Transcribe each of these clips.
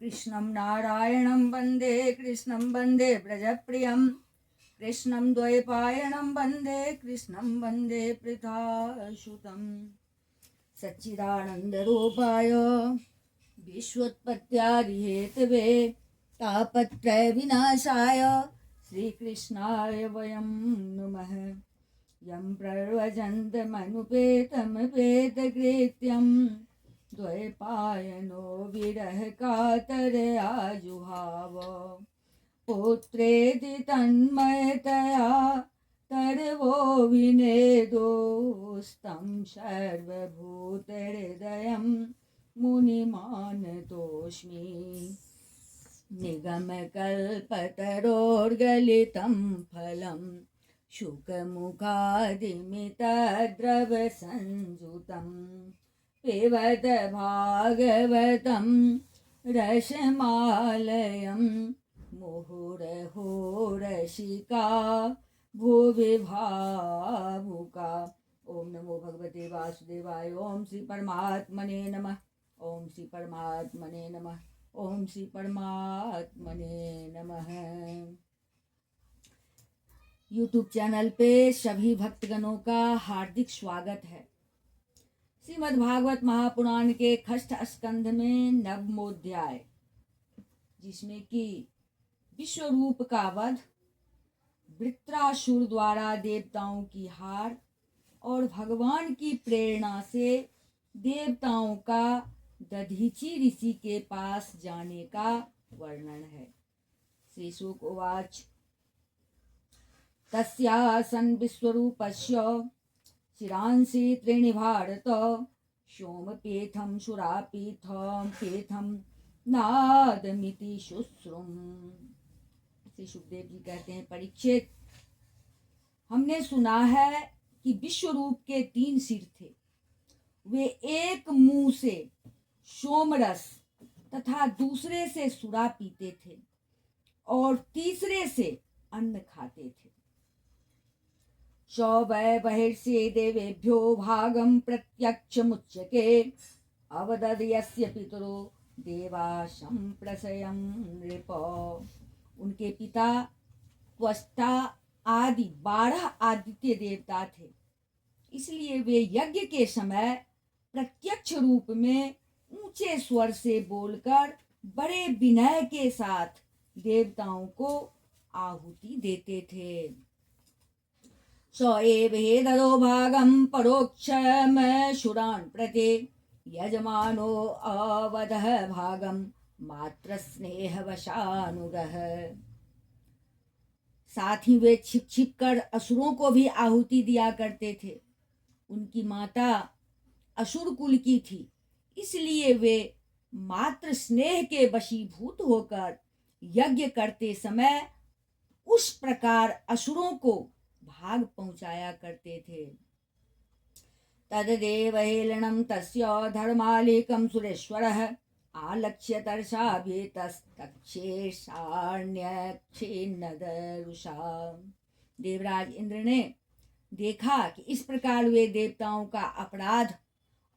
कृष्णं नारायणं वन्दे कृष्णं वन्दे व्रजप्रियं कृष्णं द्वैपायनं वन्दे कृष्णं वन्दे पृथासुतं सच्चिदानन्दरूपाय विश्वोत्पत्त्यादिहेतवे तापत्रयविनाशाय श्रीकृष्णाय वयं नुमः। यं प्रव्रजन्तमनुपेतमपेतकृत्यं द्वैपायनो विरहकातरया जुहाव पुत्रेति तन्मयतया तर्वो विनेदोस्तं सर्वभूतहृदयं मुनिमानतोऽस्मि। निगमकल्पतरोर्गलितं फलं शुकमुखादिमितद्रवसंयुतं पिबत भागवतं रसमालयं मुहुरहो रसिका भुवि भावुका। ओम नमो भगवते वासुदेवाय। ओम श्री परमात्मने नमः। ओम श्री परमात्मने नमः। ओम श्री परमात्मने नमः। यूट्यूब चैनल पे सभी भक्तगणों का हार्दिक स्वागत है। श्रीमद् भागवत महापुराण के खष्ठ स्कंध में नवमोध्याय, जिसमें कि विश्वरूप का वध, वृत्रासुर द्वारा देवताओं की हार और भगवान की प्रेरणा से देवताओं का दधीची ऋषि के पास जाने का वर्णन है। श्री शुक उवाच तस्यासन् विश्वरूपस्य शिरांसि त्रीणि भारत सोमपीठं सुरापीठं पीठं नादमिति शुश्रुम। श्री सुखदेव जी कहते हैं, परीक्षित, हमने सुना है कि विश्वरूप के 3 सिर थे। वे एक मुंह से सोमरस तथा दूसरे से सुरा पीते थे और तीसरे से अन्न खाते थे। वै बहिर्षि देवेभ्यो भागं प्रत्यक्षमुच्यते अवदद् यस्य पितरो देवाशं प्रसयं नृप। उनके पिता त्वष्टा आदि 12 आदित्य देवता थे, इसलिए वे यज्ञ के समय प्रत्यक्ष रूप में ऊंचे स्वर से बोलकर बड़े विनय के साथ देवताओं को आहुति देते थे। स एव ददो भागं परोक्षमशुरान् प्रति यजमानो अवदः भागं मात्र स्नेहवशानुगः। साथ ही वे छिप छिप कर असुरों को भी आहुति दिया करते थे। उनकी माता असुर कुल की थी, इसलिए वे मात्र स्नेह के वशीभूत होकर यज्ञ करते समय उस प्रकार असुरों को भाग पहुंचाया करते थे। तदेव हेलनं तस्य धर्मालिकं सुरेश्वरः आलक्ष्य तर्षाभीतस्तक्षेषाण्यक्षिन्नदरुषा। देवराज इंद्र ने देखा कि इस प्रकार वे देवताओं का अपराध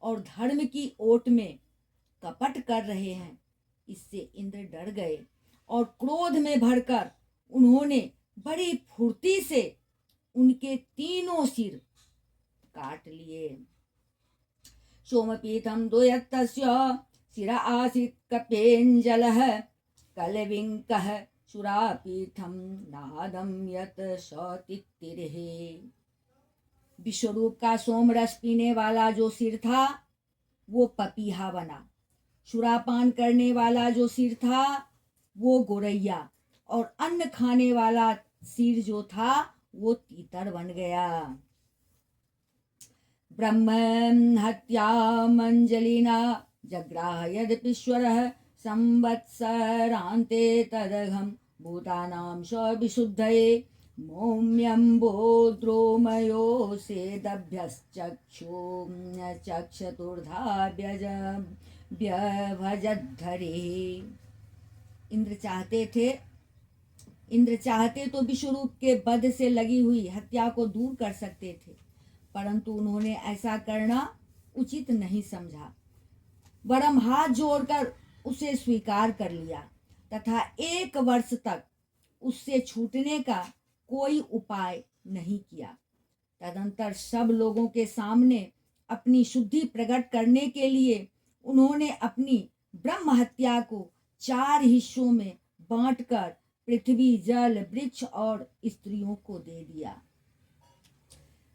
और धर्म की ओट में कपट कर रहे हैं। इससे इंद्र डर गए और क्रोध में भरकर उन्होंने बड़ी फुर्ती से उनके 3 सिर काट लिए। सोमपीठं द्वयत्तस्य शिरा आसीत् कपेञ्जलः कलविङ्कः सुरापीठं नादं यत् सतित्तिरेः। विश्वरूप का सोमरस पीने वाला जो सिर था वो पपीहा बना, सुरापान करने वाला जो सिर था वो गोरैया, और अन्न खाने वाला सिर जो था वो तीतर बन गया। ब्रह्म हत्यामंजलिना जग्राह यद्यपीश्वरः संवत्सरान्ते तदघं भूतानां सविशुद्धये मौम्यम्बोद्रोमयो सेदभ्यश्चक्षुर्धा व्यभजद्धरे। इंद्र चाहते तो विश्वरूप के वध से लगी हुई हत्या को दूर कर सकते थे, परंतु उन्होंने ऐसा करना उचित नहीं समझा। वरम हाथ जोड़कर उसे स्वीकार कर लिया तथा 1 वर्ष तक उससे छूटने का कोई उपाय नहीं किया। तदंतर सब लोगों के सामने अपनी शुद्धि प्रकट करने के लिए उन्होंने अपनी ब्रह्म हत्या को 4 हिस्सों में बांटकर पृथ्वी, जल, वृक्ष और स्त्रियों को दे दिया।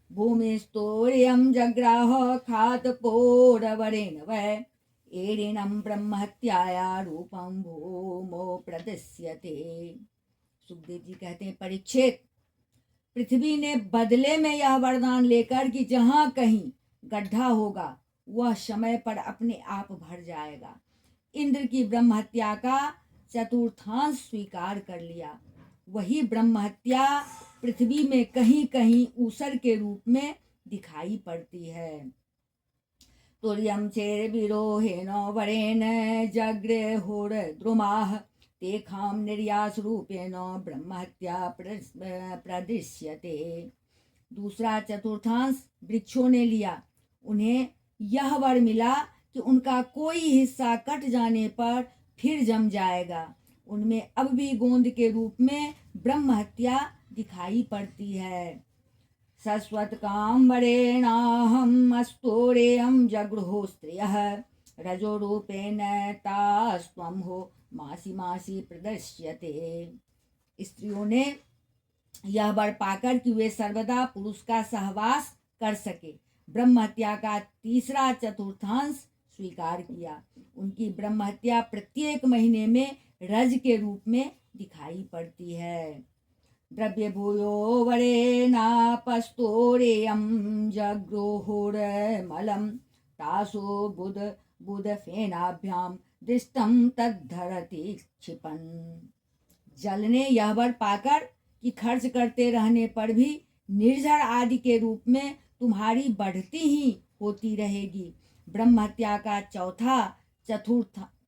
भूमिस्तोर्यं जग्राह खातपोरवरेण वै एरिणं ब्रह्म हत्याया रूपं भूमो प्रदस्यते। सुखदेव जी कहते हैं, परीक्षित, पृथ्वी ने बदले में यह वरदान लेकर कि जहां कहीं गड्ढा होगा वह समय पर अपने आप भर जाएगा, इंद्र की ब्रह्म हत्या का चतुर्थांश स्वीकार कर लिया। वही ब्रह्म हत्या पृथ्वी में कहीं कहीं ऊसर के रूप में दिखाई पड़ती है। तुर्यं चेर्विरोहेण वरेण जग्रेहुर्द्रुमाः तेषां निर्यास रूपेण ब्रह्म हत्या प्रदृश्यते। दूसरा चतुर्थांश वृक्षों ने लिया। उन्हें यह वर मिला कि उनका कोई हिस्सा कट जाने पर फिर जम जाएगा। उनमें अब भी गोंद के रूप में ब्रह्म हत्या दिखाई पड़ती है। सस्वत्काम्बरेणाहम् अस्तोरेयं जगृहो स्त्रियः रजो रूपेण तास्त्वं हो मासी मासी प्रदर्श्यते। स्त्रियों ने यह वर पाकर कि वे सर्वदा पुरुष का सहवास कर सके, ब्रह्म हत्या का तीसरा चतुर्थांश स्वीकार किया। उनकी ब्रह्म हत्या प्रत्येक महीने में रज के रूप में दिखाई पड़ती है। द्रव्य भूयो वरेणापस्तोरेयं जग्रोहुर्मलं तासो बुध फेनाभ्यां दृष्टं तद्धरति क्षिपन्। जल ने यह वर पाकर कि खर्च करते रहने पर भी निर्झर आदि के रूप में तुम्हारी बढ़ती ही होती रहेगी, ब्रह्म हत्या का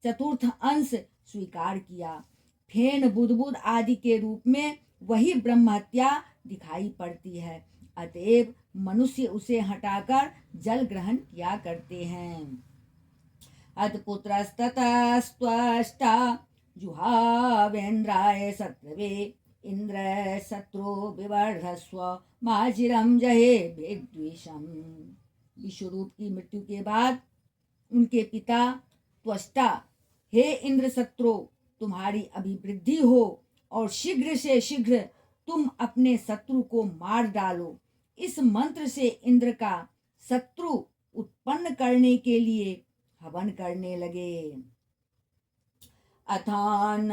चतुर्थ अंश स्वीकार किया। फेन, बुदबुद आदि के रूप में वही ब्रह्म हत्या दिखाई पड़ती है। अतएव मनुष्य उसे हटाकर जल ग्रहण किया करते हैं। अतपुत्रस्ततस्त्वष्टा जुहावेन्द्राय शत्रवे इंद्र शत्रु विवर्धस्व माजिरम जहे विद्विषम। विश्वरूप की मृत्यु के बाद उनके पिता त्वष्टा, हे इंद्र शत्रु, तुम्हारी अभिवृद्धि हो और शीघ्र से शीघ्र तुम अपने शत्रु को मार डालो। इस मंत्र से इंद्र का शत्रु उत्पन्न करने के लिए हवन करने लगे। अथान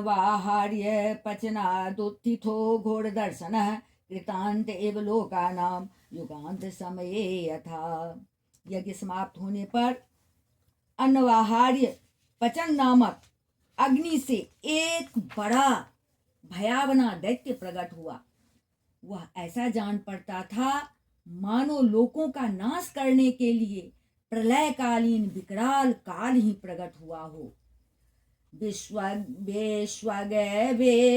वाहार्य पचनादुत्थितो घोर दर्शन कृतांत एव लोकानाम युगांत समये यथा। यज्ञ समाप्त होने पर अनवाहार्य पचन नामक अग्नि से एक बड़ा भयावना दैत्य प्रकट हुआ। वह ऐसा जान पड़ता था मानो लोकों का नाश करने के लिए प्रलयकालीन विकराल काल ही प्रकट हुआ हो। विश्वगे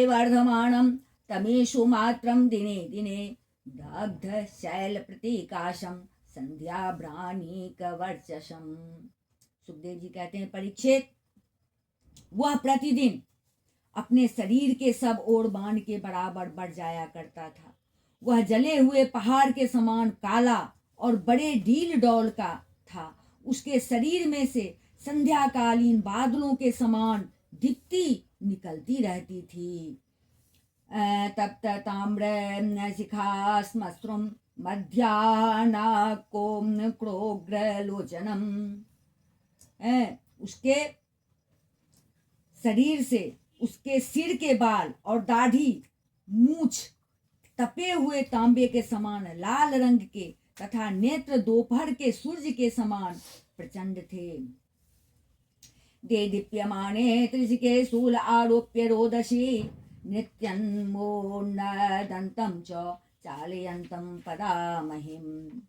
वर्धमानं तमेषु मात्रं दिने दिने दग्ध शैल प्रतीकाशम संध्या भ्राणिक वर्चसम। सुखदेव जी कहते हैं, परीक्षित, वह प्रतिदिन अपने शरीर के सब ओर बाण के बराबर बढ़ जाया करता था। वह जले हुए पहाड़ के समान काला और बड़े डील डौल का था। उसके शरीर में से संध्याकालीन बादलों के समान दीप्ति निकलती रहती थी। तप्त ताम्र शिखास्मस्रुम मध्यानाकोम क्रोग्र लोचनम। उसके शरीर से उसके सिर के बाल और दाढ़ी, मूछ तपे हुए तांबे के समान लाल रंग के तथा नेत्र दोपहर के सूर्य के समान प्रचंड थे। दे दीप्यमाने त्रिशिके शूल आरोप्य रोदसी नित्यन्मोन्नदन्तं च चालयन्तं पदामहिम्।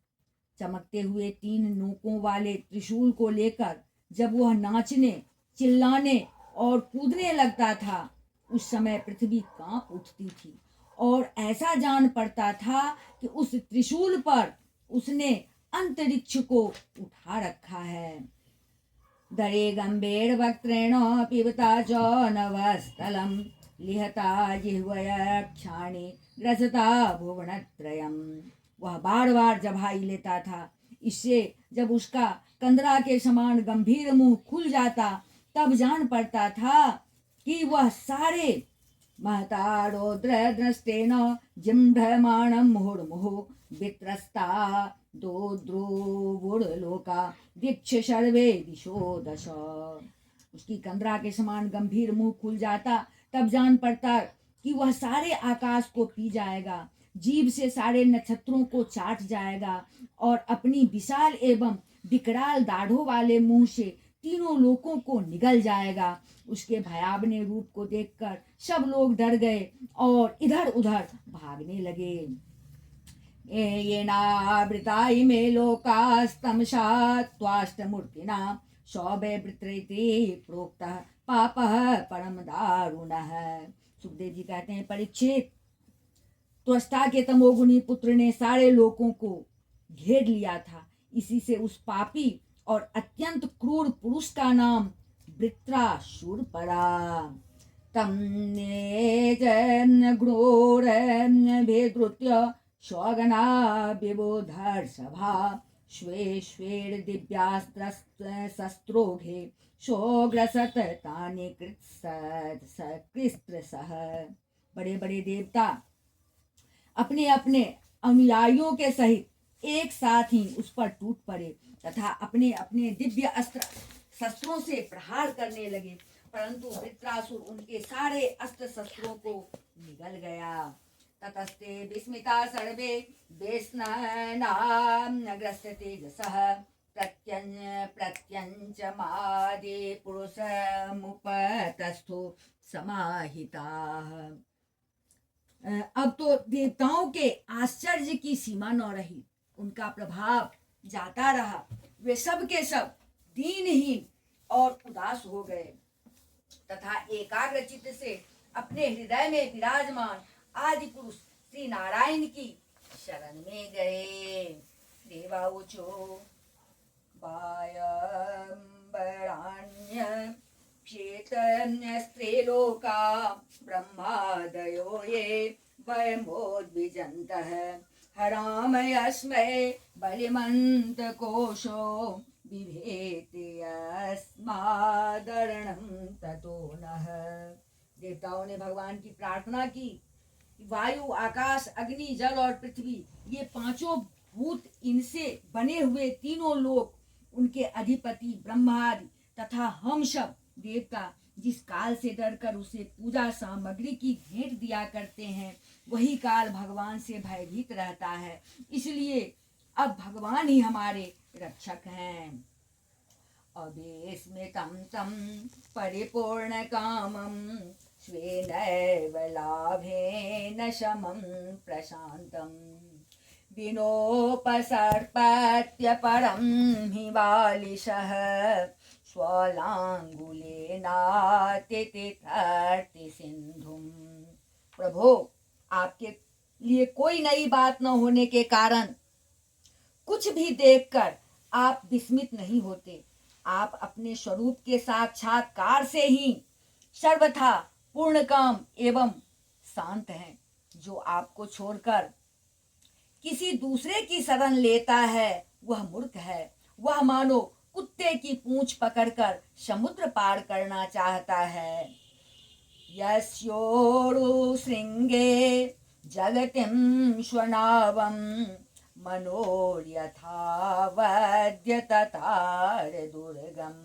चमकते हुए 3 नोकों वाले त्रिशूल को लेकर जब वह नाचने, चिल्लाने और कूदने लगता था, उस समय पृथ्वी कांप उठती थी और ऐसा जान पड़ता था कि उस त्रिशूल पर उसने अंतरिक्ष को उठा रखा है। धरे गंभीर वक्त्रेण पिबता च नवस्थलम लिहता जिह्वयक्षाणि ग्रसता भुवनत्रयम। वह बार बार जभाई लेता था। इससे जब उसका कंदरा के समान गंभीर मुंह खुल जाता तब जान पड़ता था कि वह सारे महता रौद्र दृष्टेन जिम्भ्रमाणं मुहुर्मुहुः वित्रस्ता दोद्रुवुर्लोका दीक्ष सर्वे दिशो दश। उसकी कंदरा के समान गंभीर मुंह खुल जाता तब जान पड़ता कि वह सारे आकाश को पी जाएगा, जीभ से सारे नक्षत्रों को चाट जाएगा और अपनी विशाल एवं विकराल दाढ़ों वाले मुंह से तीनों लोकों को निगल जाएगा। उसके भयावने रूप को देखकर सब लोग डर गए और इधर उधर भागने लगे। येनावृता इमे लोकास्तमसा त्वाष्टमूर्तिना सौभयवृत्रेति प्रोक्तः पापः परम दारुणः। सुखदेव जी कहते हैं, परीक्षित, त्वष्टा के तमोगुनी पुत्र ने सारे लोकों को घेर लिया था। इसी से उस पापी और अत्यंत क्रूर पुरुष का नाम वृत्रासुर पड़ा। तम भेदृत्य स्वगना विबोधर सभा स्वे स्वेर दिव्यास्त्र शस्त्रोघे सोग्रसत तानि कृत्र सह। बड़े बड़े देवता अपने अपने अनुयायियों के सहित एक साथ ही उस पर टूट पड़े तथा अपने अपने दिव्य अस्त्र शस्त्रों से प्रहार करने लगे, परंतु वृत्रासुर उनके सारे अस्त्र शस्त्रों को निगल गया। ततस्ते विस्मिता सर्वे वेस्नाग्रस्त तेजसः प्रत्यञ्चमादे पुरुषमुपतस्थो समाहिताः। अब तो देवताओं के आश्चर्य की सीमा न रही, उनका प्रभाव जाता रहा। वे सब के सब दीनहीन और उदास हो गए तथा एकाग्र चित्त से अपने हृदय में विराजमान आदि पुरुष श्री नारायण की शरण में गए। देवावचो बायंबराण्य क्षेत्रस्त्रेलोका ब्रह्मादयो ये वयमोद्विजन्तः हरामयस्मै बलिमन्तकोशो बिभेति अस्मादरणं ततो नः। देवताओं ने भगवान की प्रार्थना की, वायु, आकाश, अग्नि, जल और पृथ्वी, ये पांचों भूत, इनसे बने हुए तीनों लोक, उनके अधिपति ब्रह्मादि तथा हम सब देवता जिस काल से डरकर उसे पूजा सामग्री की भेंट दिया करते हैं, वही काल भगवान से भयभीत रहता है। इसलिए अब भगवान ही हमारे रक्षक हैं। अभिस्मितं तं परिपूर्ण कामं स्वेनैव लाभेन शमं प्रशान्तं विनोपसर्पत्य परं हि बालिशः स्वलांगुलेनातिथर्ति सिंधुम। प्रभो, आपके लिए कोई नई बात न होने के कारण कुछ भी देखकर आप विस्मित नहीं होते। आप अपने स्वरूप के साक्षात्कार से ही सर्वथा पूर्ण काम एवं शांत हैं। जो आपको छोड़कर किसी दूसरे की शरण लेता है वह मूर्ख है। वह मानो कुत्ते की पूंछ पकड़कर समुद्र पार करना चाहता है। यस्योरु श्रृंगे जगतिं स्वनावं मनोर्यथा वद्य ततार दुर्गम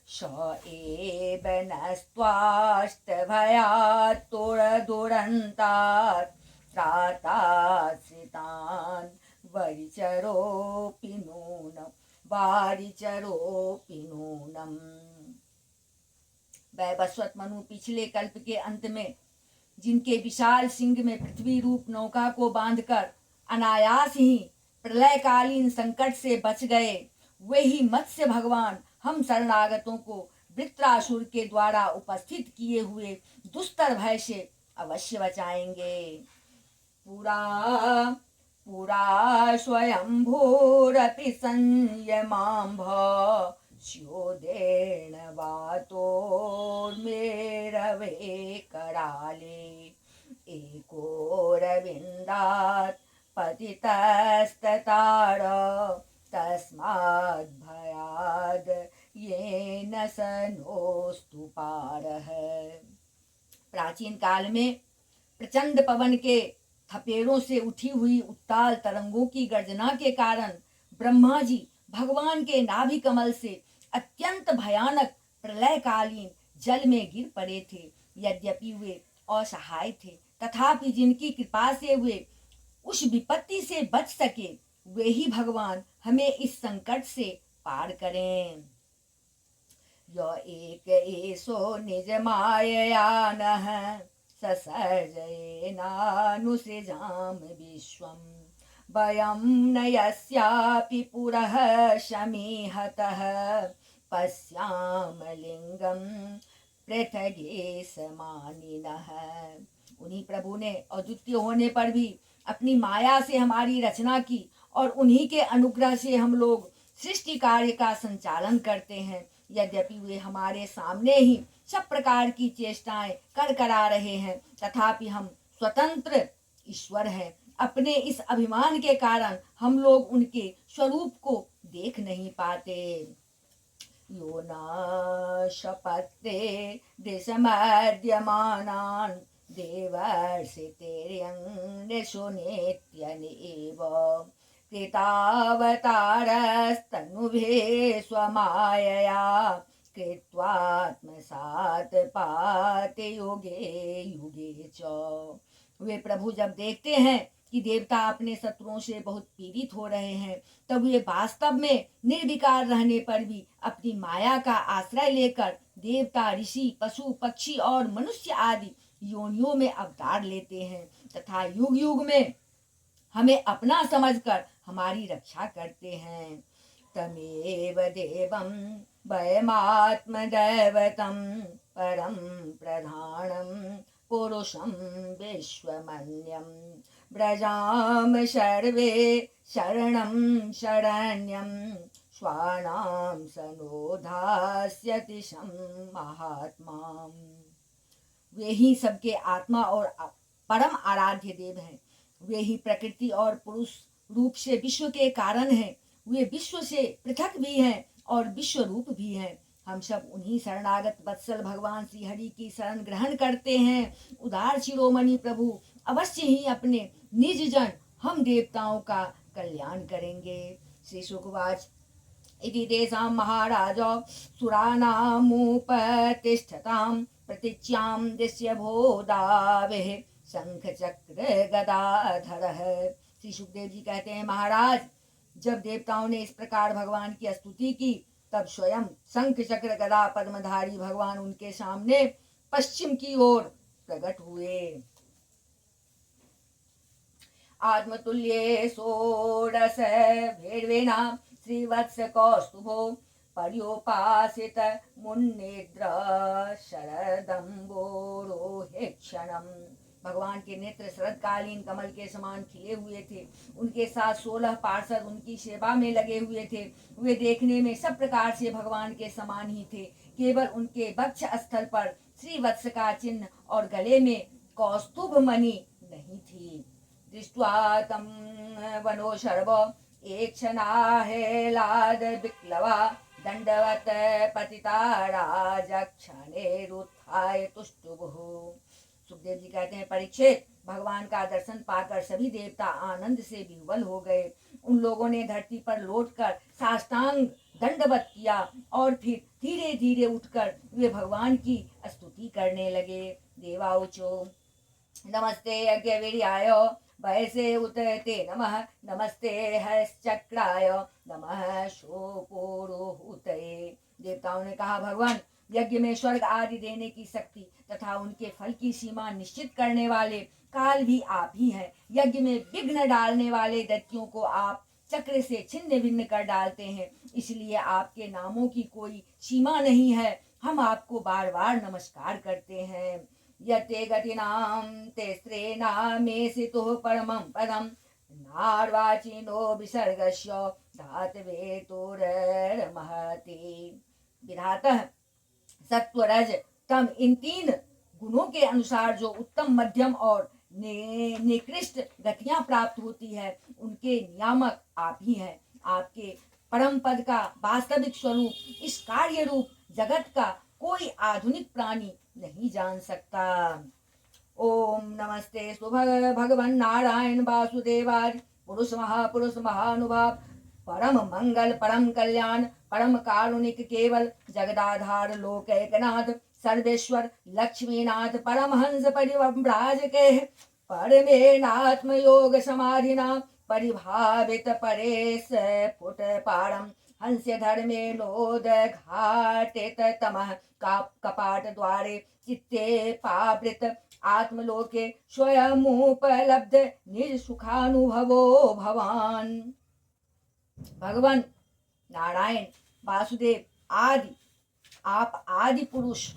स एव नस्त्वाष्टभयात् दुरन्तात् त्राताश्रितान् वरिचरोऽपि नूनम्। वैवस्वत मनु पिछले कल्प के अंत में जिनके विशाल सिंह में पृथ्वी रूप नौका को बांधकर अनायास ही प्रलयकालीन संकट से बच गए, वे ही मत्स्य भगवान हम शरणागतों को वृत्रासुर के द्वारा उपस्थित किए हुए दुस्तर भय से अवश्य बचाएंगे। पुरा स्वयंभूरपि संयमांभ स्योदेर्ण वातोर्मेरवे कराले एकोरविन्दात् पतितस्ततार तस्माद् भयाद् येन स नोस्तु पारः। प्राचीन काल में प्रचंड पवन के थपेड़ों से उठी हुई उत्ताल तरंगों की गर्जना के कारण ब्रह्मा जी भगवान के नाभि कमल से अत्यंत भयानक प्रलयकालीन जल में गिर पड़े थे। यद्यपि वे असहाय थे, तथापि जिनकी कृपा से वे उस विपत्ति से बच सके, वे ही भगवान हमें इस संकट से पार करें। यो एक एसो निज मायया नः ससर्जयेनानुसृजाम विश्वं वयं न यस्यापि पुरः शमीहतः पश्याम लिंगं पृथगे समानिनः। उन्हीं प्रभु ने अद्वितीय होने पर भी अपनी माया से हमारी रचना की और उन्हीं के अनुग्रह से हम लोग सृष्टि कार्य का संचालन करते हैं। यद्यपि वे हमारे सामने ही सब प्रकार की चेष्टाएं कर करा रहे हैं, तथापि हम स्वतंत्र ईश्वर हैं। अपने इस अभिमान के कारण हम लोग उनके स्वरूप को देख नहीं पाते। यो न शपत्ते दिशमद्यमानान् देवर्षितेर्यङ्निशुनेत्यनेव कृतावतारस्तनुभे स्वमायया कृत्वात्मसात् पाते युगे युगे च। वे प्रभु जब देखते हैं कि देवता अपने शत्रुओं से बहुत पीड़ित हो रहे हैं, तब वे वास्तव में निर्विकार रहने पर भी अपनी माया का आश्रय लेकर देवता, ऋषि, पशु, पक्षी और मनुष्य आदि योनियों में अवतार लेते हैं तथा युग युग में हमें अपना समझकर हमारी रक्षा करते हैं। तमेव देवं वयमात्मदैवतं परं प्रधानं पुरुषं विश्वमन्यं व्रजाम सर्वे शरणं शरण्यं स्वानां सनोधास्यति महात्मा। वे ही सबके आत्मा और परम आराध्य देव हैं। वे ही प्रकृति और पुरुष रूप से विश्व के कारण हैं। वे विश्व से पृथक भी हैं और विश्व रूप भी हैं। हम सब उन्हीं शरणागत वत्सल भगवान श्री हरि की शरण ग्रहण करते हैं। उदार शिरोमणि प्रभु अवश्य ही अपने निज जन हम देवताओं का कल्याण करेंगे। श्री शुकवाच इति तेषां महाराजो सुरानामुपतिष्ठतां प्रतीच्यां दृश्य भोदावेः शंख चक्र गदाधरः। श्री सुखदेव जी कहते हैं, महाराज जब देवताओं ने इस प्रकार भगवान की स्तुति की, तब स्वयं शंख चक्र गदा पद्मधारी भगवान उनके सामने पश्चिम की ओर प्रकट हुए। आत्मतुल्ये षोडश भैरवेना श्रीवत्स कौस्तुभो पर्योपासित मुन्निद्र शरदम्बोरोहे क्षणम। भगवान के नेत्र शरदकालीन कमल के समान खिले हुए थे। उनके साथ 16 पार्षद उनकी सेवा में लगे हुए थे। वे देखने में सब प्रकार से भगवान के समान ही थे। केवल उनके वक्ष स्थल पर श्रीवत्स का चिन्ह और गले में कौस्तुभ मणि नहीं थी। दृष्ट्वा तं वनो शर्व एकक्षणाहेलाद विक्लवा दंडवत पतिता राजक्षणेरुत्थाय तुष्टुभुः। सुखदेव जी कहते हैं, परीक्षित भगवान का दर्शन पाकर सभी देवता आनंद से विह्वल हो गए। उन लोगों ने धरती पर लौटकर साष्टांग दंडवत किया और फिर धीरे धीरे उठकर वे भगवान की स्तुति करने लगे। देवाउचो नमस्ते यज्ञवीर्याय वयसे उतरते नमः नमस्ते हश्चक्राय नमः शोकोरुहुतये। देवताओं ने कहा, भगवान यज्ञ में स्वर्ग आदि देने की शक्ति तथा उनके फल की सीमा निश्चित करने वाले काल भी आप ही हैं। यज्ञ में विघ्न डालने वाले दैत्यों को आप चक्र से छिन्न भिन्न कर डालते हैं, इसलिए आपके नामों की कोई सीमा नहीं है। हम आपको बार बार नमस्कार करते हैं। यते गतिनां ते स्त्रेणामेसितुः परमं पदं नार्वाचीनो विसर्गस्य धातवेतुर्महति। विधातः सत्वरज तम, इन तीन गुणों के अनुसार जो उत्तम, मध्यम और निकृष्ट गतियां प्राप्त होती है, उनके नियामक आप ही हैं। आपके परम पद का वास्तविक स्वरूप इस कार्य रूप जगत का कोई आधुनिक प्राणी नहीं जान सकता। ओम नमस्ते भगवन् नारायण वासुदेवाय पुरुष महानुभाव परम मंगल परम कल्याण परम कारुणिक केवल जगदाधार लोकैकनाथ सर्वेश्वर लक्ष्मीनाथ परमहंस परिव्राजके परमेनात्म योग समाधिना परिभावित परेश फुट पारम हंस्य धर्मे नोदघाटित तमः कपाट द्वारे चित्ते पावृत आत्मलोके स्वयमुपलब्ध निज सुखानुभवो भवान। भगवान नारायण वासुदेव आदि, आप आदि पुरुष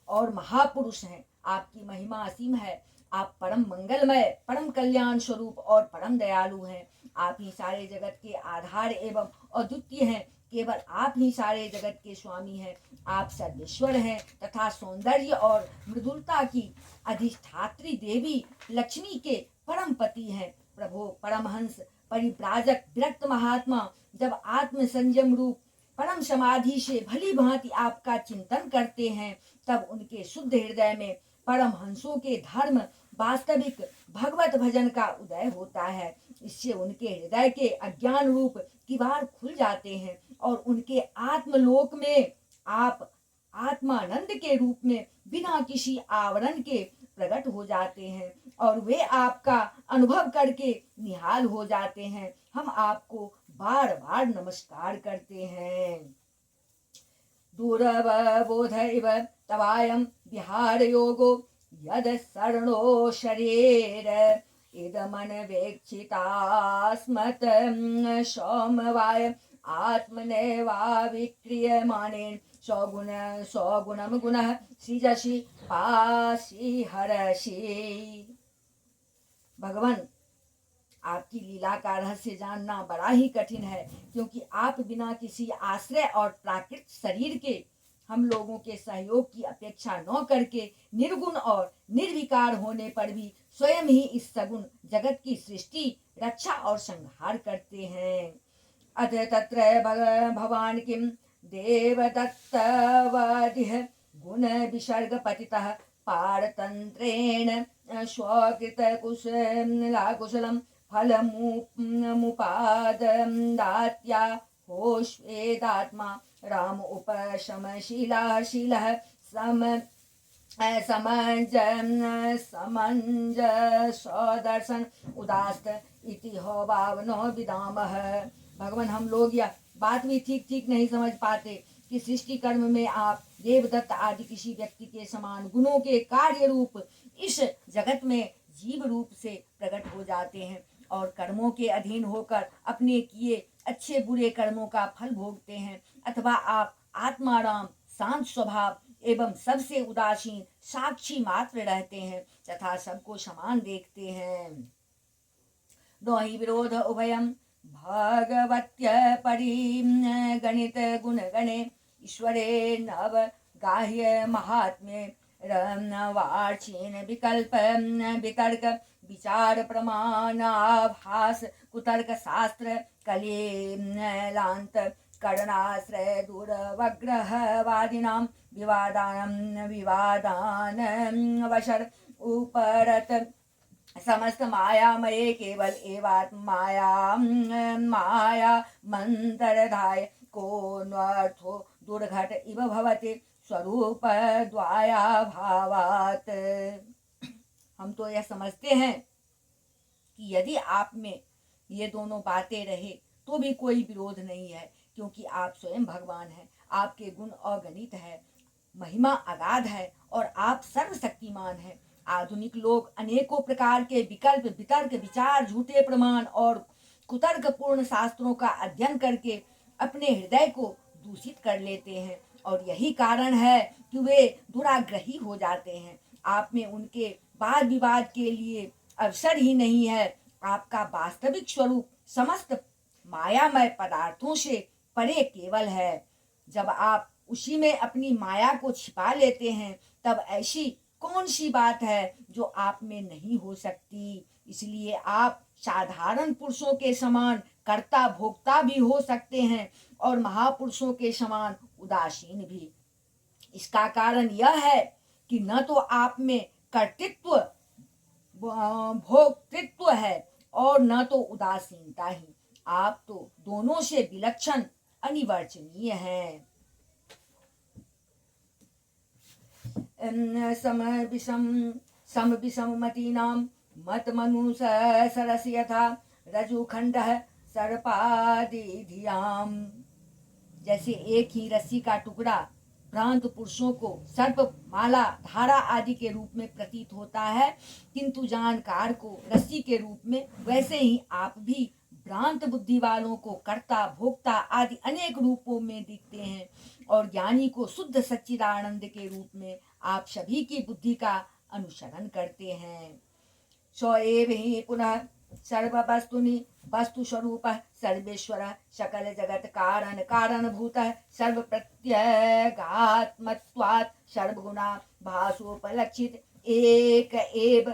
और महापुरुष हैं। आपकी महिमा असीम है। आप परम मंगलमय परम कल्याण स्वरूप और परम दयालु हैं। आप ही सारे जगत के आधार एवं अद्वितीय हैं। केवल आप ही सारे जगत के स्वामी हैं। आप सर्वेश्वर हैं तथा सौंदर्य और मृदुलता की अधिष्ठात्री देवी लक्ष्मी के परम पति हैं। प्रभु परमहंस परिव्राजक विरक्त महात्मा जब आत्म संयम रूप परम समाधि से भली भांति आपका चिंतन करते हैं, तब उनके शुद्ध हृदय में परम हंसों के धर्म वास्तविक भगवत भजन का उदय होता है। इससे उनके हृदय के अज्ञान रूप किवाड़ खुल जाते हैं और उनके आत्मलोक में आप आत्मानंद के रूप में बिना किसी आवरण के प्रकट हो जाते हैं और वे आपका अनुभव करके निहाल हो जाते हैं। हम आपको बार बार नमस्कार करते हैं। दूरवबोध इव तवायं विहार योगो यद शरणो शरीर इदमनवेक्षितास्मत् सौमवाय आत्मनेवा विक्रियमाणेन सौगुणं गुणः सृजसि पासि हरसि। भगवान, आपकी लीला का रहस्य जानना बड़ा ही कठिन है, क्योंकि आप बिना किसी आश्रय और प्राकृत शरीर के हम लोगों के सहयोग की अपेक्षा न करके निर्गुण और निर्विकार होने पर भी स्वयं ही इस सगुण जगत की सृष्टि, रक्षा और संहार करते हैं। अथ तत्र भवान किम देवदत्तवादिह गुण विसर्ग पतितः पारतंत्रेण स्वकृत कुशलम फलमुपाददात्या होश्वेदात्मा राम उपशमशीलः समंजसदर्शन उदास्त इति होभावनो विदामः। भगवान, हम लोग यह बात भी ठीक नहीं समझ पाते कि सृष्टि कर्म में आप देवदत्त आदि किसी व्यक्ति के समान गुणों के कार्य रूप इस जगत में जीव रूप से प्रकट हो जाते हैं और कर्मों के अधीन होकर अपने किए अच्छे बुरे कर्मों का फल भोगते हैं, अथवा आप आत्माराम शांत स्वभाव एवं सबसे उदासीन साक्षी मात्र रहते हैं तथा सबको समान देखते हैं। नोहि विरोध उभयं भगवत्य परिगणित गुण गणे ईश्वरे नव गाह्य महात्म्ये वार्षीन विकल्प वितर्क विचार प्रमाणाभास कुतर्क शास्त्र कलेलांत करणाश्रय दूरवग्रहवादिनां विवादान वशर उपरत समस्त मायामये केवल एवात्माया माया मंत्रधाय को नर्थो दुर्घट इव भवति स्वरूप द्वाया भावात। हम तो यह समझते हैं कि यदि आप में ये दोनों बातें रहे तो भी कोई विरोध नहीं है, क्योंकि आप स्वयं भगवान हैं। आपके गुण अगणित है, महिमा अगाध है और आप सर्वशक्तिमान हैं। आधुनिक लोग अनेकों प्रकार के विकल्प वितर्क विचार झूठे प्रमाण और कुतर्कपूर्ण शास्त्रों का अध्ययन करके अपने हृदय को दूषित कर लेते हैं और यही कारण है कि वे दुराग्रही हो जाते हैं। आप में उनके वाद विवाद के लिए अवसर ही नहीं है आपका वास्तविक स्वरूप समस्त मायामय पदार्थों से परे केवल है। जब आप उसी में अपनी माया को छिपा लेते हैं, तब ऐसी कौन सी बात है जो आप में नहीं हो सकती। इसलिए आप साधारण पुरुषों के समान कर्ता भोक्ता भी हो सकते हैं और महापुरुषों के समान उदासीन भी। इसका कारण यह है कि न तो आप में कर्तृत्व भोक्तृत्व है और न तो उदासीनता ही। आप तो दोनों से विलक्षण अनिवर्चनीय हैं। सम विषम मतीनां मत मनुसरस यथा रजुखंडः सर्पादिधियाम। जैसे एक ही रस्सी का टुकड़ा भ्रांत पुरुषों को सर्प माला धारा आदि के रूप में प्रतीत होता है, किंतु जानकार को रस्सी के रूप में, वैसे ही आप भी भ्रांत बुद्धि वालों को कर्ता भोक्ता आदि अनेक रूपों में दिखते हैं और ज्ञानी को शुद्ध सच्चिदानंद के रूप में आप सभी की बुद्धि का अनुसरण करते हैं। सो एव ही पुनः सर्व वस्तुनि वस्तु स्वरूप सर्वेश्वर सकल जगत कारण कारणभूत सर्व प्रत्यगात्मत्वात् सर्वगुणा भासोपलक्षित एक एव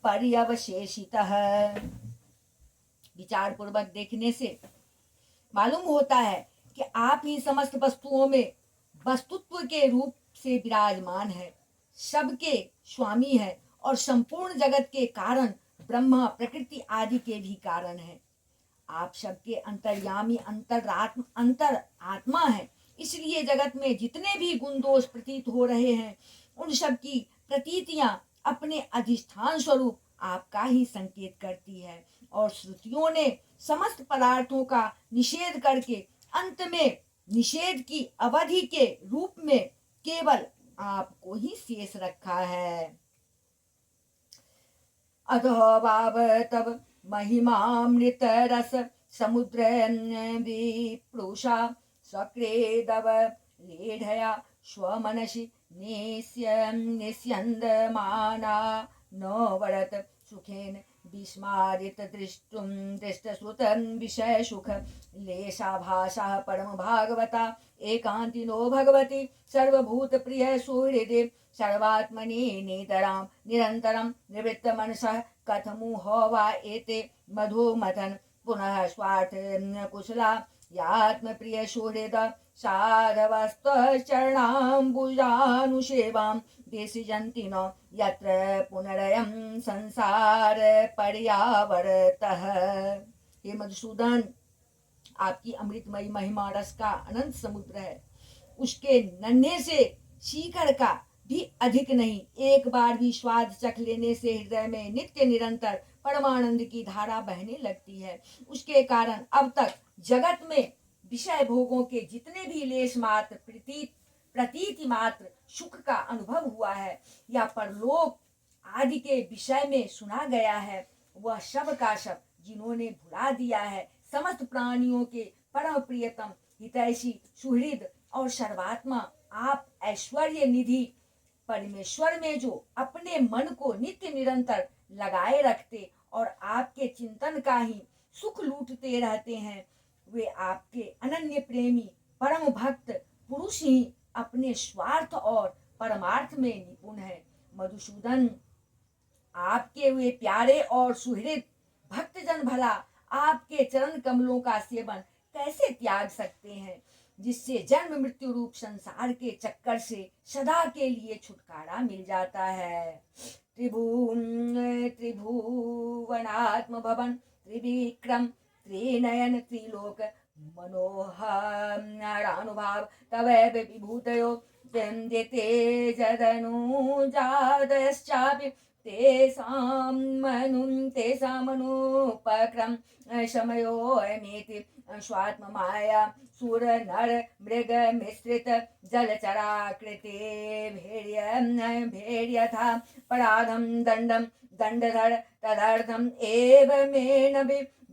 पर्यवशेषितः। विचार पूर्वक देखने से मालूम होता है कि आप ही समस्त वस्तुओं में वस्तुत्व के रूप से विराजमान है, सबके स्वामी है और संपूर्ण जगत के कारण ब्रह्मा प्रकृति आदि के भी कारण है। आप सबके अंतर्यामी अंतर आत्मा है। इसलिए जगत में जितने भी गुण दोष प्रतीत हो रहे हैं, उन सब की प्रतीतियां अपने अधिष्ठान स्वरूप आपका ही संकेत करती है और श्रुतियों ने समस्त पदार्थों का निषेध करके अंत में निषेध की अवधि के रूप में केवल आपको ही शेष रखा है। अधो भाव तब महिमामृत रस समुद्र विप्रुषा सक्रेदव लीढया स्वमनसि निस्यन्दमाना न वरत सुखेन विस्मारित दृष्टश्रुतं विषय सुख लेशाभाषा परम भागवता एकांतिनो भगवती सर्वभूत प्रिय सूर्यदे सर्वात्मनि नितरां निरन्तरं निवृत्त मनसः कथमुह वा एते मधुमथन पुनः स्वार्थ कुशला यात्म प्रिय सुहृद साधवस्तचरणाम्बुजानुसेवां देशिजन्ति न यत्र पुनरयं संसार पर्यावर्तः। हे मधुसूदन, आपकी अमृतमयी महिमा रस का अनंत समुद्र है। उसके नन्हे से शिखर का भी अधिक नहीं। एक बार भी स्वाद चख लेने से हृदय में नित्य निरंतर परमानंद की धारा बहने लगती है। उसके कारण अब तक जगत में विषय भोगों के जितने भी लेश मात्र प्रतीति मात्र सुख का अनुभव हुआ है या परलोक आदि के विषय में सुना गया है, वह सब का सब जिन्होंने भुला दिया है, समस्त प्राणियों के परम प्रियतम हितैषी सुहृद और सर्वात्मा आप ऐश्वर्य निधि परमेश्वर में जो अपने मन को नित्य निरंतर लगाए रखते और आपके चिंतन का ही सुख लूटते रहते हैं, वे आपके अनन्य प्रेमी परम भक्त पुरुष ही अपने स्वार्थ और परमार्थ में निपुण है। मधुसूदन, आपके वे प्यारे और सुहृद भक्तजन भला आपके चरण कमलों का सेवन कैसे त्याग सकते हैं, जिससे जन्म मृत्यु रूप संसार के चक्कर से सदा के लिए छुटकारा मिल जाता है। त्रिभुवनात्म भवन त्रिविक्रम त्रिनयन त्रिलोक मनोहरानुभाव तवैव विभूतयो देते जदनुजादश्चापि तेषामनुपक्रम समयोऽयमेति स्वात्म माया सुर नर मृग मिश्रित जलचराकृते भेर्यथा पराधम दंडम दंडधर तदर्थम एव मेन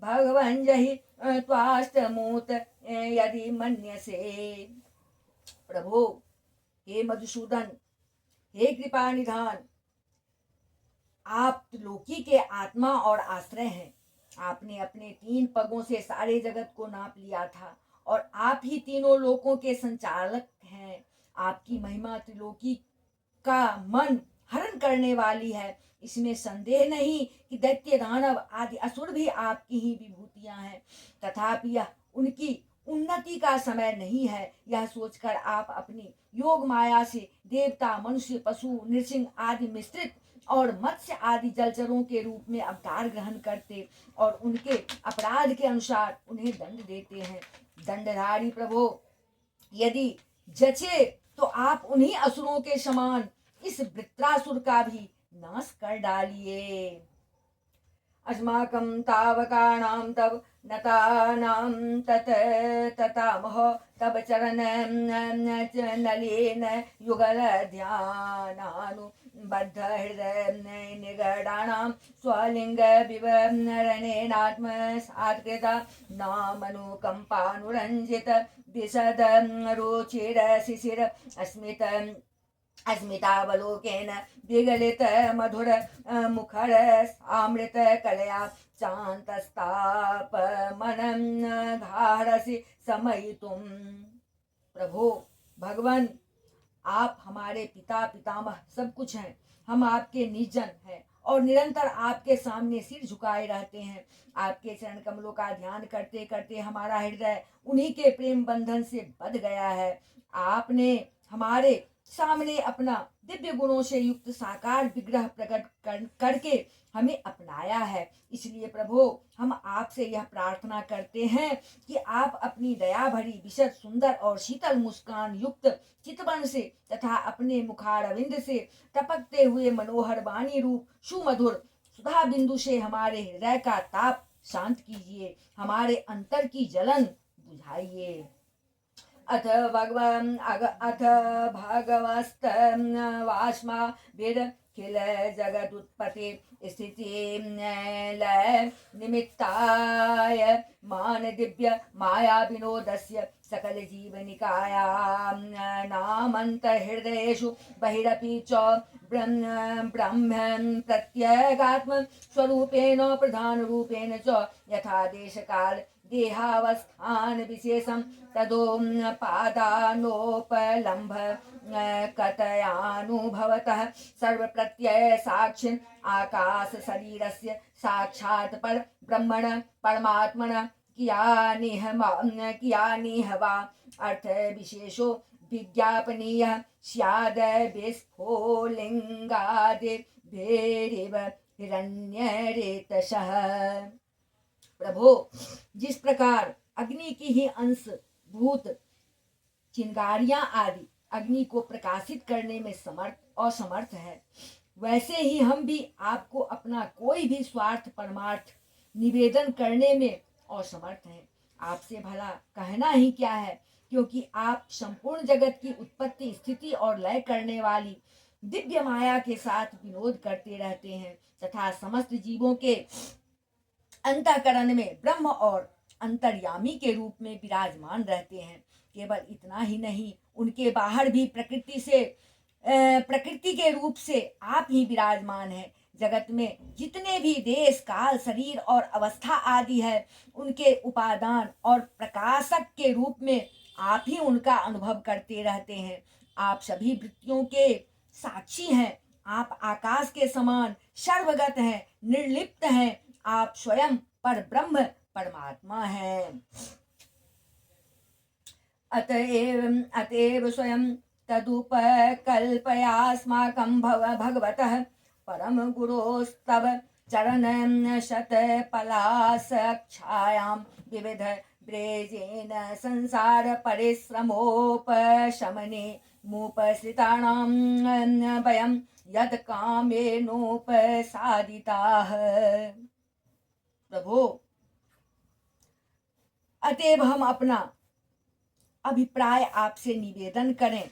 भगवन् जहि त्वाष्टमूत यदि मन्यसे। प्रभो, हे मधुसूदन, हे कृपा निधान, आप त्रिलोकी के आत्मा और आश्रय हैं। आपने अपने 3 पगों से सारे जगत को नाप लिया था और आप ही तीनों लोकों के संचालक हैं। आपकी महिमा त्रिलोकी का मन हरण करने वाली है। इसमें संदेह नहीं कि दैत्य दानव आदि असुर भी आपकी ही विभूतियां हैं। तथापि यह उनकी उन्नति का समय नहीं है। यह सोचकर आप अपनी योग माया से देवता, मनुष्य, पशु, नृसिंह आदि मिश्रित और मत्स्य आदि जलचरों के रूप में अवतार ग्रहण करते और उनके अपराध के अनुसार उन्हें दंड देते हैं। दंडधारी प्रभु, यदि जचे तो आप उन्हीं असुरों के समान इस वृत्रासुर का भी नाश कर डालिए। अस्माकं तावकानां तव नतानां तत ततामह तब चरण नलेन युगल ध्यानानुबद्ध हृदय निगडानां स्वलिंग विवरणेनात्मसात्कृता नामनुकंपानुरंजित विशद रुचिर शिशिर अस्मितावलोकेन विगलित मधुर मुखर अमृत कलया शांतस्तापमनं घारसि समयितुम। प्रभो भगवान, आप हमारे पिता पितामह सब कुछ हैं। हम आपके निजन हैं और निरंतर आपके सामने सिर झुकाए रहते हैं। आपके चरण कमलों का ध्यान करते करते हमारा हृदय उन्हीं के प्रेम बंधन से बंध गया है। आपने हमारे सामने अपना दिव्य गुणों से युक्त साकार विग्रह प्रकट करके हमें अपनाया है। इसलिए प्रभु, हम आपसे यह प्रार्थना करते हैं कि आप अपनी दया भरी विशद सुंदर और शीतल मुस्कान युक्त चितवन से तथा अपने मुखारविंद से टपकते हुए मनोहर वाणी रूप सुमधुर सुधा बिंदु से हमारे हृदय का ताप शांत कीजिए, हमारे अंतर की जलन बुझाइए। अथ भगवस्त वाष्मा वीर किल जगदुत्पत्ति स्थिति लय निमित्ताय मान दिव्य माया विनोदस्य सकल जीवनिकाया नामंत हृदयेषु बहिरपि च ब्रह्म प्रत्यगात्म स्वरूपेण प्रधान रूपेण च यथा देश काल देहावस्थान विशेषं तदोपादानोपलम्भ कतयानुभवतः सर्वप्रत्यय साक्षिन् आकाश शरीरस्य साक्षात् पर ब्रह्मण परमात्मन कियानिह वा अर्थ विशेषो विज्ञापनीय स्याद विस्फोलिंगादिभिरिव हिरण्यरेतसः। प्रभो, जिस प्रकार अग्नि की ही अंश भूत चिंगारियां आदि अग्नि को प्रकाशित करने में असमर्थ है, वैसे ही हम भी आपको अपना कोई भी स्वार्थ परमार्थ निवेदन करने में असमर्थ हैं। आपसे भला कहना ही क्या है, क्योंकि आप संपूर्ण जगत की उत्पत्ति, स्थिति और लय करने वाली दिव्य माया के साथ विनोद करते रहते हैं तथा समस्त जीवों के अंतःकरण में ब्रह्म और अंतर्यामी के रूप में विराजमान रहते हैं। केवल इतना ही नहीं, उनके बाहर भी प्रकृति के रूप से आप ही विराजमान हैं। जगत में जितने भी देश, काल, शरीर और अवस्था आदि है, उनके उपादान और प्रकाशक के रूप में आप ही उनका अनुभव करते रहते हैं। आप सभी वृत्तियों के साक्षी हैं। आप आकाश के समान सर्वगत हैं, निर्लिप्त हैं। आप स्वयं पर ब्रह्म परमात्मा हैं। अतएव स्वयं तदुपकल्पयास्माकं भगवतः परम गुरोस्तव चरण शतपलासक्षायां विविध ब्रेजेन संसार परिश्रमोपशमने मुपसृतानां वयं यद कामेनोपसादिताः। प्रभो, अतएव हम अपना अभिप्राय आपसे निवेदन करें।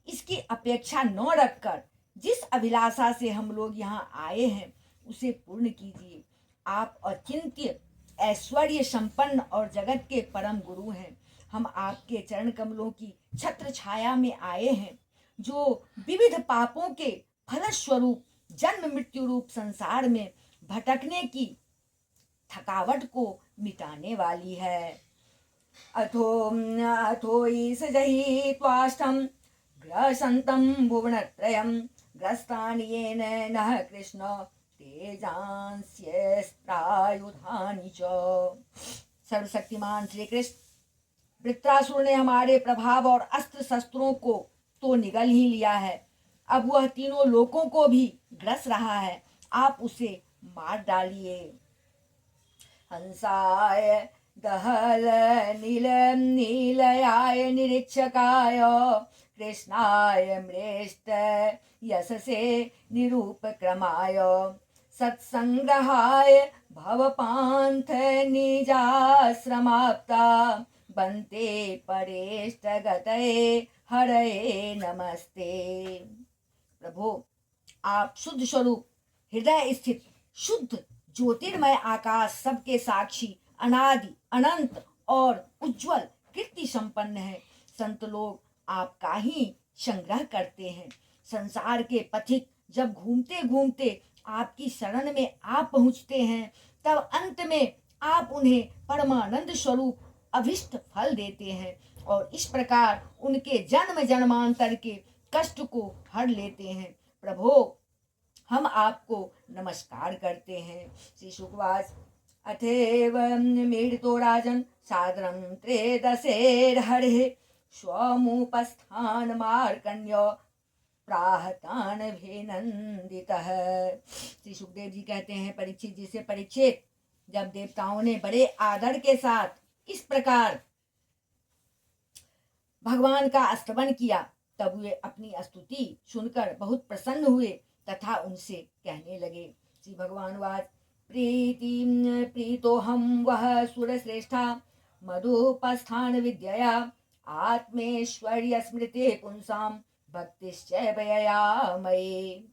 इसकी अपेक्षा न रखकर जिस अभिलाषा से हम लोग यहाँ आए हैं उसे पूर्ण कीजिए। आप अचिंत्य ऐश्वर्य संपन्न और जगत के परम गुरु हैं। हम आपके चरण कमलों की छत्र छाया में आए हैं, जो विविध पापों के फलस्वरूप जन्म मृत्यु रूप संसार में भटकने की थकावट को मिटाने वाली है। अथो ईश जहि त्वाष्टम ग्रसंतं भुवनत्रयं ग्रस्तानि येन नः कृष्ण तेजांस्यस्त्रायुधानि च। सर्वशक्तिमान श्री कृष्ण, वृत्रासुर ने हमारे प्रभाव और अस्त्र शस्त्रों को तो निगल ही लिया है, अब वह तीनों लोकों को भी ग्रस रहा है, आप उसे मार डालिए। हंसाय दहल नीलयाय निरीक्षकाय कृष्णाय मृष्ट यशसे निरूपक्रमाय सत्संग्रहाय भवपान्थ निजाश्रमाप्ता बन्ते परेष्ट गतये हरये नमस्ते। प्रभु, आप शुद्ध स्वरूप, हृदय स्थित, शुद्ध ज्योतिर्मय आकाश, सबके साक्षी, अनादि अनंत और उज्जवल कीर्ति संपन्न है। संत लोग आपका ही संग्रह करते हैं। संसार के पथिक जब घूमते घूमते आपकी शरण में आ पहुँचते हैं, तब अंत में आप उन्हें परमानंद स्वरूप अभिष्ट फल देते हैं और इस प्रकार उनके जन्म जन्मांतर के कष्ट को हर लेते हैं। प्रभु, हम आपको नमस्कार करते हैं। श्री शुकवाच अथेव मीडितो राजन सादरं त्रेदशेर्हरिः स्वमुपस्थान मार्कण्य प्राहतानभिनन्दितः। श्री सुखदेव जी कहते हैं परीक्षित जी से, परीक्षित, जब देवताओं ने बड़े आदर के साथ इस प्रकार भगवान का स्तवन किया, तब वे अपनी स्तुति सुनकर बहुत प्रसन्न हुए तथा उनसे कहने लगे। श्री भगवान वाच प्रीतोहम वह सुरश्रेष्ठा मधुपस्थान विद्यया आत्मेश्वर्य स्मृति पुंसाम भक्तिश्चैवया मयि।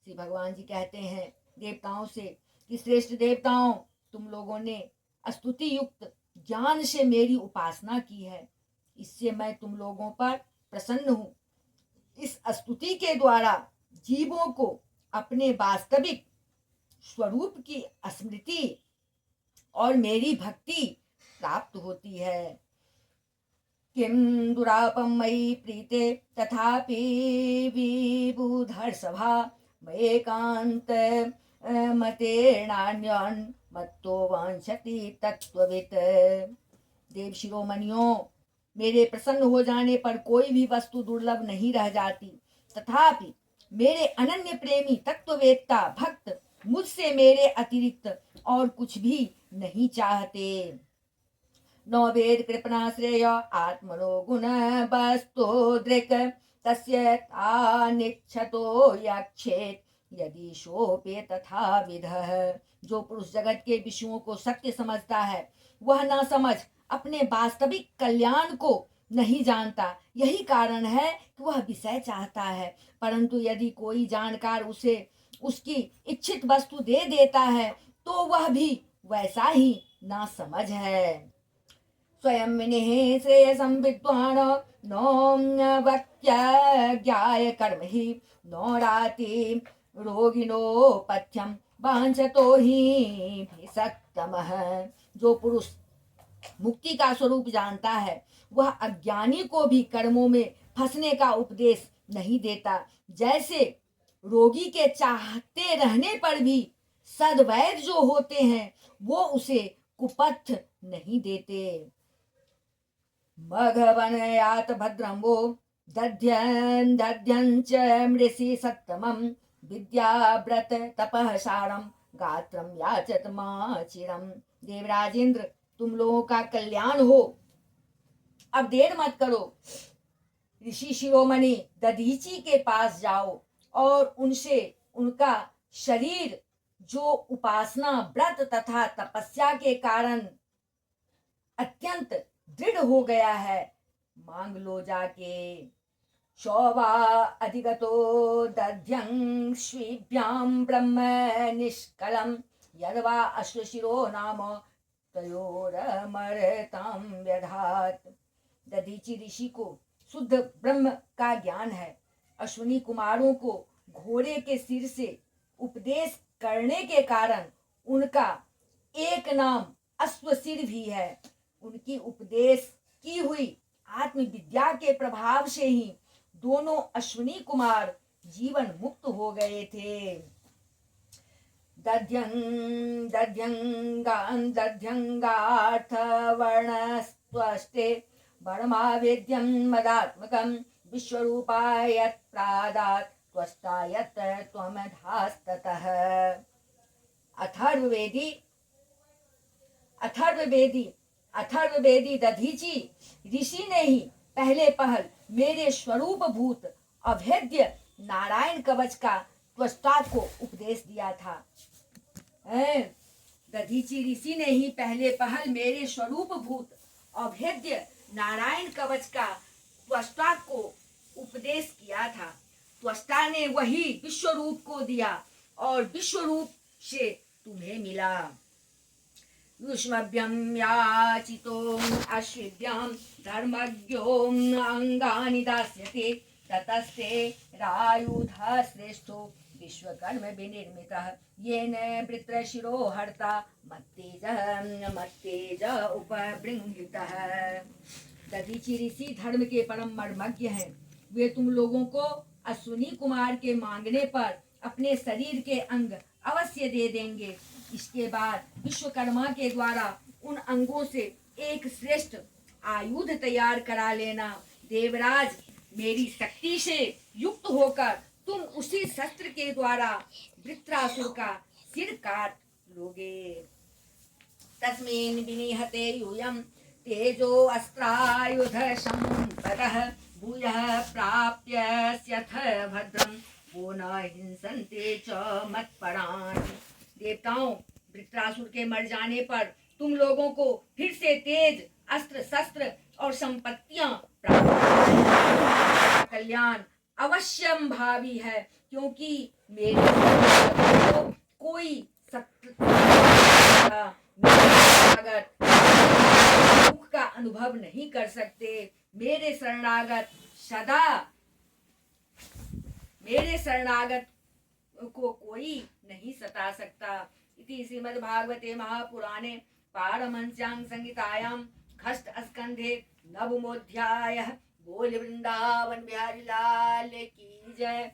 श्री भगवान जी कहते हैं देवताओं से कि श्रेष्ठ देवताओं, तुम लोगों ने स्तुति युक्त ज्ञान से मेरी उपासना की है, इससे मैं तुम लोगों पर प्रसन्न हूँ। इस स्तुति के द्वारा जीवों को अपने वास्तविक स्वरूप की स्मृति और मेरी भक्ति प्राप्त होती है। किम दुरापम मयि प्रीते तथापि विबुधर्षभा मयेकांत मतेर्नान्यन् मत्तो वांछति तत्त्ववित्। देव शिरोमणियों, मेरे प्रसन्न हो जाने पर कोई भी वस्तु दुर्लभ नहीं रह जाती, तथापि मेरे अनन्य प्रेमी तत्ववेत्ता भक्त मुझसे मेरे अतिरिक्त और कुछ भी नहीं चाहते। नो वेद कृपणा श्रेय आत्मनो गुण वस्तु दृक् तस्य तानिच्छतो यक्षेत् यदि शोपे तथा विधः। जो पुरुष जगत के विषयों को सत्य समझता है, वह ना समझ अपने वास्तविक कल्याण को नहीं जानता। यही कारण है कि वह विषय चाहता है, परंतु यदि कोई जानकार उसे उसकी इच्छित वस्तु दे देता है तो वह भी वैसा ही ना समझ है। स्वयं विनिः श्रेयसं विद्वान् नो वक्यज्ञाय कर्म हि नो राति रोगिणो पथ्यम वांछतो हि भिषक्तमः। जो पुरुष मुक्ति का स्वरूप जानता है, वह अज्ञानी को भी कर्मों में फंसने का उपदेश नहीं देता। जैसे रोगी के चाहते रहने पर भी सद्वैद्य जो होते हैं, वो उसे कुपथ नहीं देते। मघवनयात भद्रम्बो दध्यं च मृषि सत्तमं विद्याव्रत तपः सारं गात्रं याचत माचिरं। देवराजेंद्र, तुम लोगों का कल्याण हो, अब देर मत करो। ऋषि शिरोमणि दधीची के पास जाओ और उनसे उनका शरीर जो उपासना व्रत तथा तपस्या के कारण अत्यंत दृढ़ हो गया है, मांग लो जाके। शोभा अधिगतो दध्यं श्वीभ्यां ब्रह्म निष्कलम यद्वा अश्वशिरो नाम तयोरमरतां व्यधात्। दधीची ऋषि को शुद्ध ब्रह्म का ज्ञान है। अश्विनी कुमारों को घोड़े के सिर से उपदेश करने के कारण उनका एक नाम अश्वसिर भी है। उनकी उपदेश की हुई आत्मविद्या के प्रभाव से ही दोनों अश्विनी कुमार जीवन मुक्त हो गए थे। दध्यङ्गार्थवर्णस्त्वष्टे वर्मावेद्यं मदात्मकं विश्वरूपायत्प्रादात् त्वष्टा यत्र त्वमधास्ततः। अथर्ववेदी दधीचि ऋषि ने ही पहले पहल मेरे स्वरूप भूत अभेद्य नारायण कवच का त्वष्टा को उपदेश दिया था। दधीचि ऋषि ने ही पहले पहल मेरे स्वरूप भूत अभेद्य नारायण कवच का त्वष्टा को उपदेश किया था। त्वष्टा ने वही विश्वरूप को दिया और विश्वरूप से तुम्हें मिला। युष्मभ्यं याचितो अश्विभ्यां धर्मज्ञो अंगानि दास्यते ततस्ते रायुधः श्रेष्ठो विश्वकर्म विनिर्मितः येन वृत्रशिरो हर्ता मत्तेज उपबृंहितः। दधीचि ऋषि धर्म के परम मर्मज्ञ हैं। वे तुम लोगों को अश्विनी कुमार के मांगने पर अपने शरीर के अंग अवश्य दे देंगे। इसके बाद विश्वकर्मा के द्वारा उन अंगों से एक श्रेष्ठ आयुध तैयार करा लेना। देवराज, मेरी शक्ति से युक्त होकर तुम उसी शस्त्र के द्वारा वृत्रासुर का सिर काट लोगे। तस्मिन् विनिहते यूयं तेजो अस्त्रायुध संपदः भूयः प्राप्यस्यथ भद्रं वो न हिंसन्ते च मत्परान्। देवताओं, वृत्रासुर के मर जाने पर तुम लोगों को फिर से तेज अस्त्र शस्त्र और संपत्तियां प्राप्त कल्याण अवश्यम भावी है, क्योंकि मेरे को कोई दुख का अनुभव नहीं कर सकते। मेरे शरणागत को कोई नहीं सता सकता। इति श्रीमद्भागवते महापुराणे पारमहंस्यां संहितायां षष्ठ स्कंधे नवमोऽध्यायः। बोल वृंदावन बिहारी लाल की जय,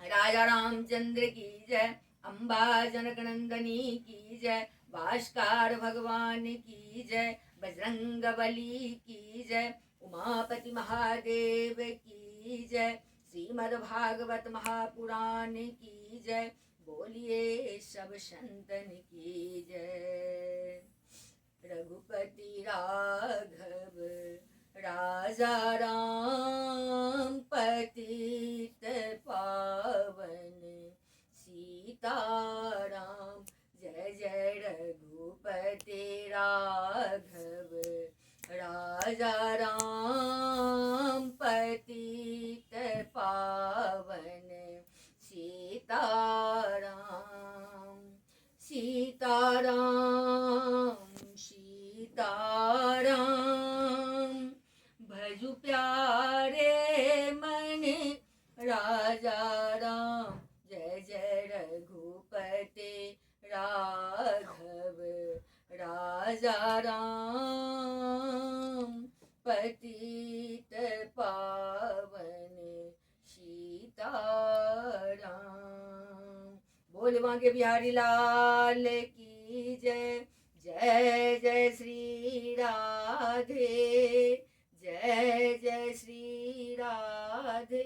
राजा रामचंद्र की जय, अम्बा जनक नंदनी की जय, भास्कर भगवान की जय, बजरंग बली की जय, उमापति महादेव की जय, श्रीमद् भागवत महापुराण की जय। बोलिए सब संतन की जय। रघुपति राघव राजा राम पतित पावन सीताराम। जय जय रघुपति राघव राजा राम पतित पावन सीताराम। सीताराम सीताराम भजु प्यारे मन राजा राम। जय जय रघुपति राघव राजा राम पतित पावन सीताराम। बोल बांके बिहारी लाल की जय। जय जय श्री राधे, जय जय श्री राधे।